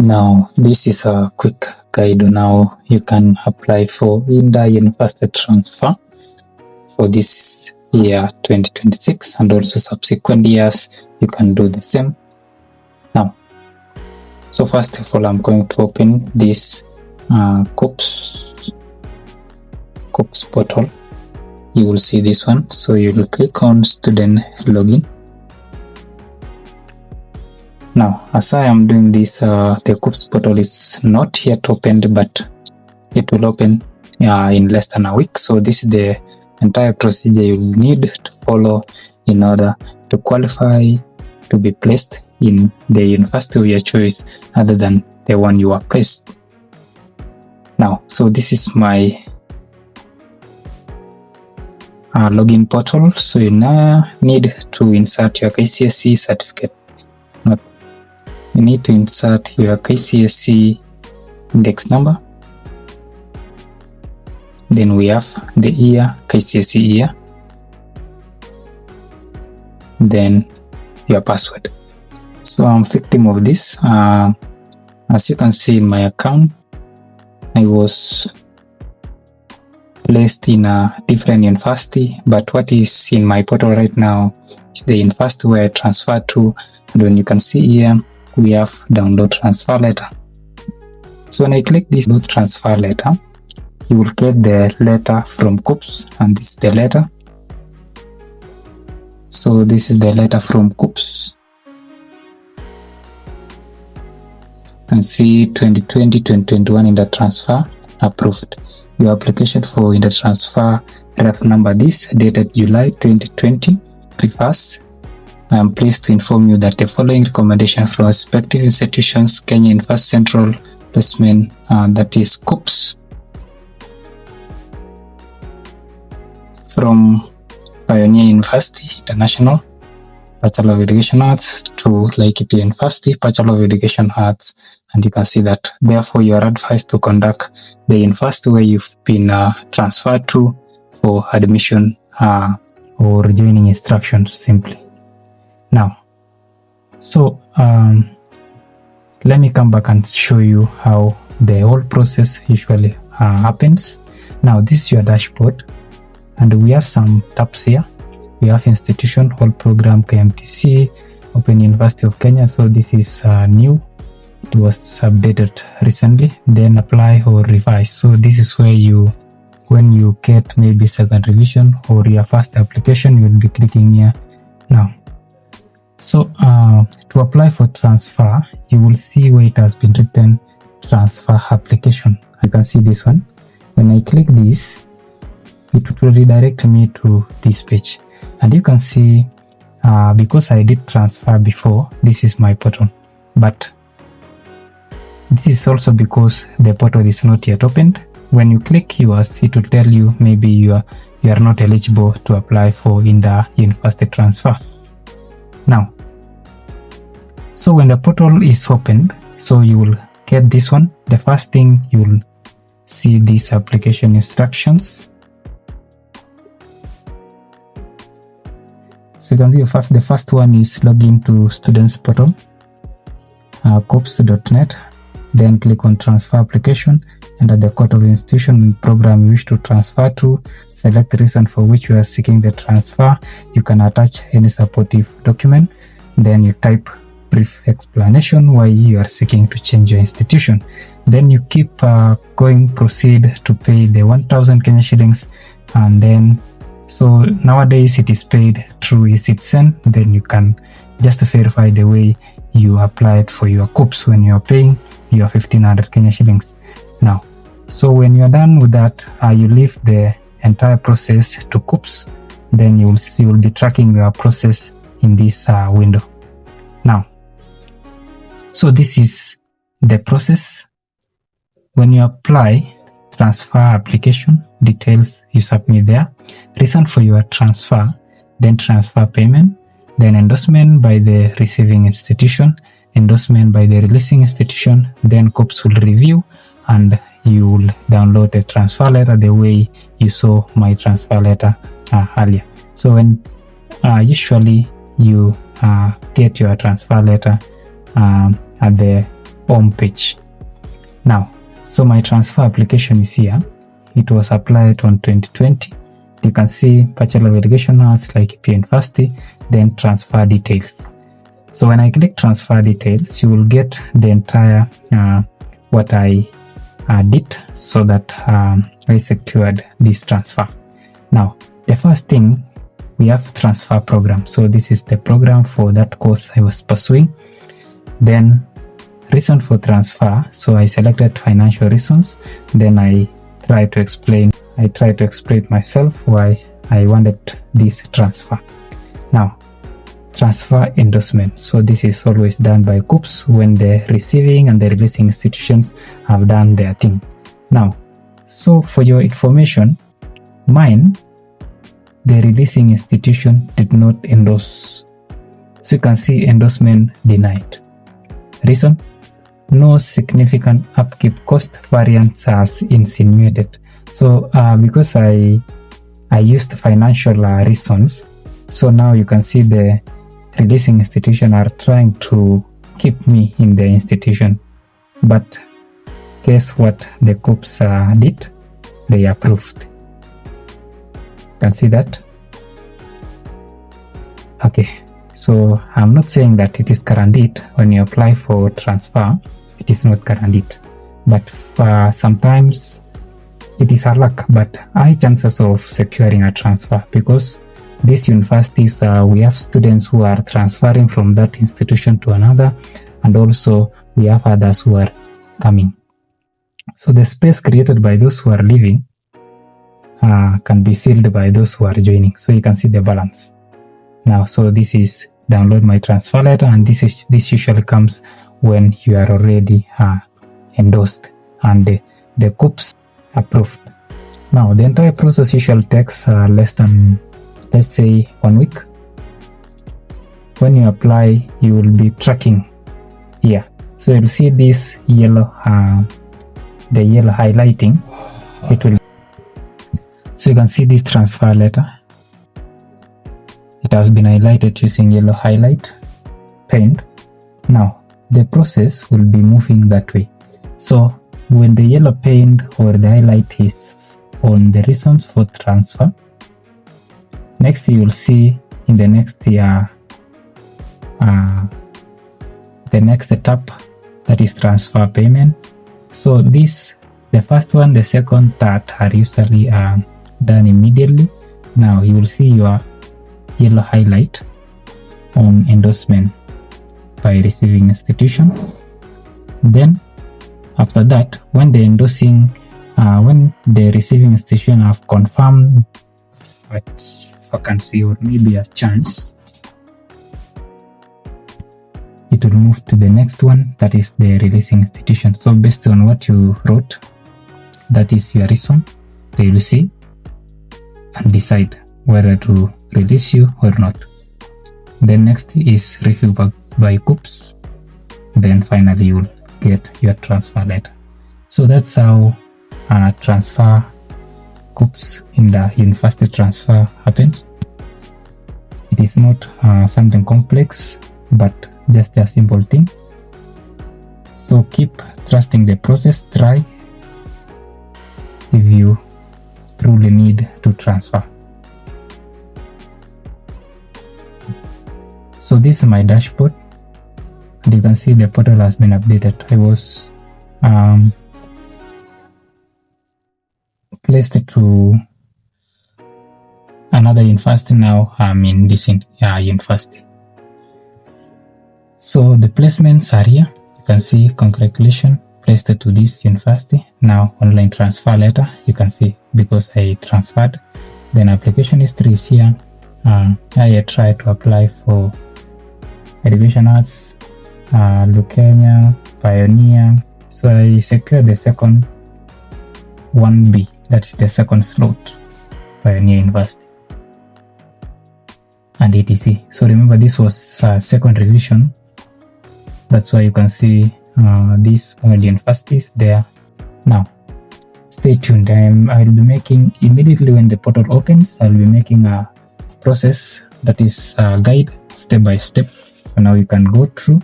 Now, this is a quick guide on how you can apply for inter-university transfer for this year 2026, and also subsequent years you can do the same. Now, so first of all, I'm going to open this KUCCPS portal. You will see this one, so you will click on student login. Now, as I am doing this, the KUCCPS portal is not yet opened, but it will open in less than a week. So this is the entire procedure you will need to follow in order to qualify to be placed in the university of your choice other than the one you are placed. Now, so this is my login portal. So you now need to insert your KCSE certificate. You need to insert your KCSE index number. Then we have the year, KCSE year. Then your password. So I'm victim of this. As you can see in my account, I was placed in a different university, but what is in my portal right now is the university where I transferred to. And when you can see here, we have download transfer letter. So when I click this download transfer letter, you will get the letter from KUCCPS, and this is the letter. So this is the letter from KUCCPS. You can see 2020-2021 inter-transfer approved. Your application for inter-transfer ref number this dated July 2020 refers. I am pleased to inform you that the following recommendation from respective institutions, Kenya University Central Placement, that is KUCCPS, from Pioneer University International, Bachelor of Education Arts, to Laikipia University, Bachelor of Education Arts, and you can see that therefore you are advised to contact the university where you've been transferred to for admission or joining instructions simply. Now, so let me come back and show you how the whole process usually happens. Now, this is your dashboard, and we have some tabs here. We have institution, whole program, KMTC, Open University of Kenya. So this is new. It was updated recently. Then apply or revise. So this is where you, when you get maybe second revision or your first application, you will be clicking here now. So to apply for transfer, you will see where it has been written transfer application. I can see this one. When I click this, it will redirect me to this page, and you can see because I did transfer before, this is my portal, but this is also because the portal is not yet opened. When you click yours, it will tell you maybe you are not eligible to apply for inter-university transfer. Now, so when the portal is opened, so you will get this one. The first thing you will see these application instructions. So you can see the first one is login to Students Portal, KUCCPS.net. Then click on transfer application, enter the code of institution program you wish to transfer to, select the reason for which you are seeking the transfer. You can attach any supportive document, then you type brief explanation why you are seeking to change your institution. Then you keep going, proceed to pay the 1,000 Kenya shillings, and then so nowadays it is paid through eCitizen. Then you can just verify the way you applied for your KUCCPS when you are paying your 1,500 Kenya shillings. Now, so when you are done with that, you leave the entire process to KUCCPS. Then you will be tracking your process in this window. Now, so this is the process. When you apply, transfer application details you submit there, reason for your transfer, then transfer payment, then endorsement by the receiving institution, endorsement by the releasing institution. Then KUCCPS will review, and you will download the transfer letter the way you saw my transfer letter earlier. So when usually you get your transfer letter at the home page. Now, so my transfer application is here. It was applied on 2020. You can see Bachelor of Education Arts, like KUCCPS University, then transfer details. So when I click transfer details, you will get the entire what I did so that I secured this transfer. Now, the first thing, we have transfer program. So this is the program for that course I was pursuing. Then reason for transfer. So I selected financial reasons. Then I tried to explain myself why I wanted this transfer. Now, transfer endorsement. So this is always done by KUCCPS when the receiving and the releasing institutions have done their thing. Now, so for your information, mine, the releasing institution did not endorse. So you can see endorsement denied. Reason? No significant upkeep cost variance as insinuated. So because I used financial reasons, so now you can see the releasing institution are trying to keep me in the institution. But guess what the KUCCPS did? They approved. You can see that. Okay, so I'm not saying that it is guaranteed when you apply for transfer. It is not guaranteed, but sometimes it is a luck, but high chances of securing a transfer, because these universities, we have students who are transferring from that institution to another, and also we have others who are coming. So the space created by those who are leaving can be filled by those who are joining. So you can see the balance. Now, so this is download my transfer letter, and this usually comes when you are already endorsed and the KUCCPS approved. Now, the entire process usually takes less than, let's say, 1 week. When you apply, you will be tracking here. So you'll see this yellow, the yellow highlighting. It will. So you can see this transfer letter. It has been highlighted using yellow highlight paint. Now, the process will be moving that way. So when the yellow paint or the highlight is on the reasons for transfer, next you will see in the next the next tab, that is transfer payment. So this, the first one, the second, third are usually done immediately. Now you will see your yellow highlight on endorsement by receiving institution. Then after that, when the endorsing, when the receiving institution have confirmed vacancy or maybe a chance, it will move to the next one, that is the releasing institution. So based on what you wrote, that is your reason, they will see and decide whether to release you or not. Then next is review by KUCCPS. Then finally you will get your transfer letter. So that's how transfer KUCCPS in the university transfer happens. It is not something complex, but just a simple thing. So keep trusting the process. Try if you truly need to transfer. So this is my dashboard, and you can see the portal has been updated. I was placed to another university. Now I'm in this university. So the placements are here. You can see congratulations, placed to this university. Now online transfer letter, you can see because I transferred. Then application history is here. I tried to apply for Education Arts, Lucania, Pioneer. So I secured the second 1B, that's the second slot, Pioneer University and etc. So remember, this was second revision. That's why you can see these only universities there. Now, stay tuned. I'll be making, immediately when the portal opens, I'll be making a process that is a guide step by step. So now you can go through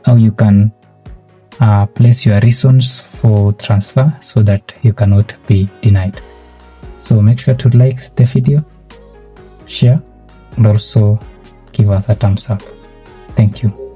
how you can place your reasons for transfer so that you cannot be denied. So make sure to like the video, share, and also give us a thumbs up. Thank you.